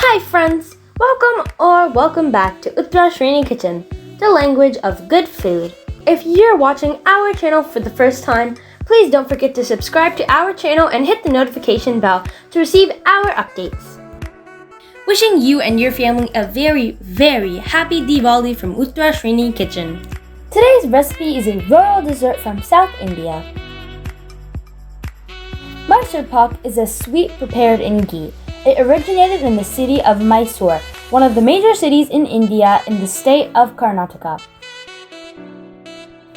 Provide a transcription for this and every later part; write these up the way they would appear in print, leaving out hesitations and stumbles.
Hi friends! Welcome back to Uthra Srini Kitchen, the language of good food. If you're watching our channel for the first time, please don't forget to subscribe to our channel and hit the notification bell to receive our updates. Wishing you and your family a very happy Diwali from Uthra Srini Kitchen. Today's recipe is a royal dessert from South India. Mysore Pak is a sweet prepared in ghee. It originated in the city of Mysore, one of the major cities in India in the state of Karnataka.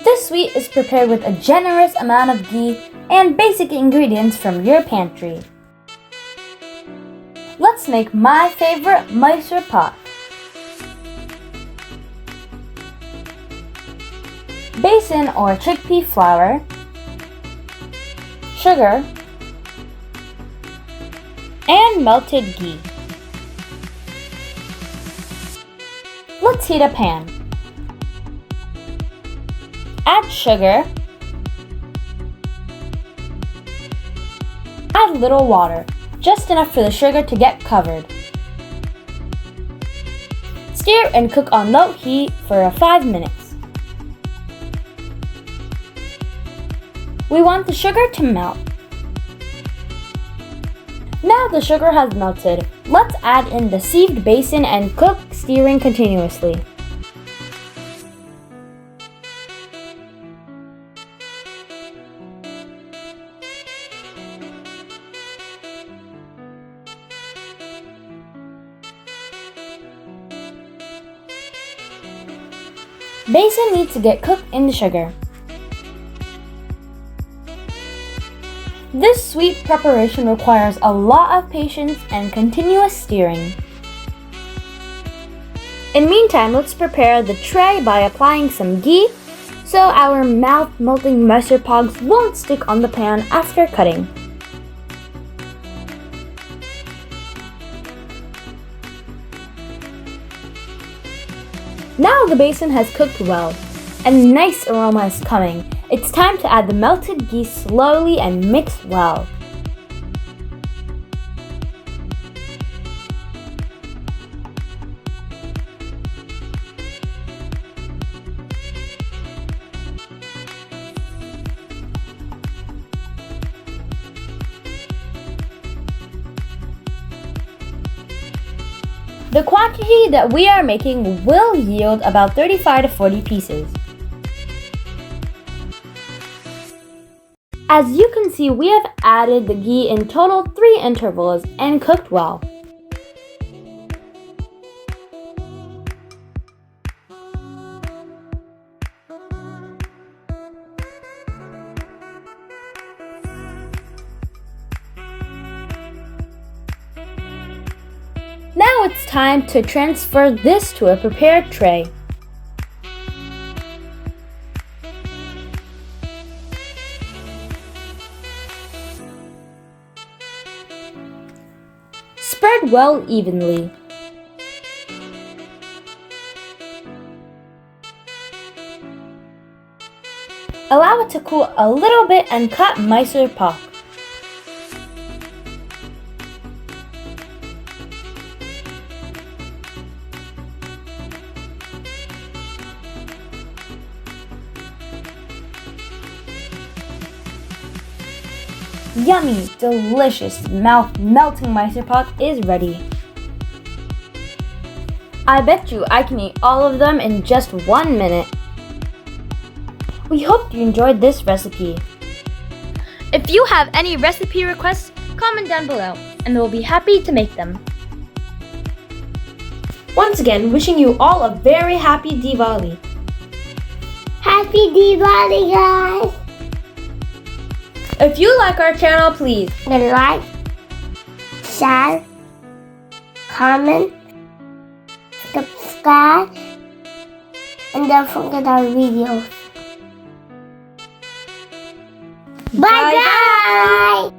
This sweet is prepared with a generous amount of ghee and basic ingredients from your pantry. Let's make my favorite Mysore Pak. Besan or chickpea flour, sugar, and melted ghee. Let's heat a pan. Add sugar. Add a little water, just enough for the sugar to get covered. Stir and cook on low heat for 5 minutes. We want the sugar to melt. Now the sugar has melted, let's add in the sieved besan and cook, stirring continuously. Besan needs to get cooked in the sugar. This sweet preparation requires a lot of patience and continuous stirring. In the meantime, let's prepare the tray by applying some ghee so our mouth-melting Mysore Paks won't stick on the pan after cutting. Now the besan has cooked well and a nice aroma is coming. It's time to add the melted ghee slowly and mix well. The quantity that we are making will yield about 35 to 40 pieces. As you can see, we have added the ghee in total 3 intervals and cooked well. Now it's time to transfer this to a prepared tray. Spread well evenly. Allow it to cool a little bit and cut Mysore Pak. Yummy, delicious, mouth-melting Mysore Pak is ready. I bet you I can eat all of them in just 1 minute. We hope you enjoyed this recipe. If you have any recipe requests, comment down below and we'll be happy to make them. Once again, wishing you all a very happy Diwali. Happy Diwali, guys! If you like our channel, please Like, share, comment, subscribe, and don't forget our videos. Bye, guys!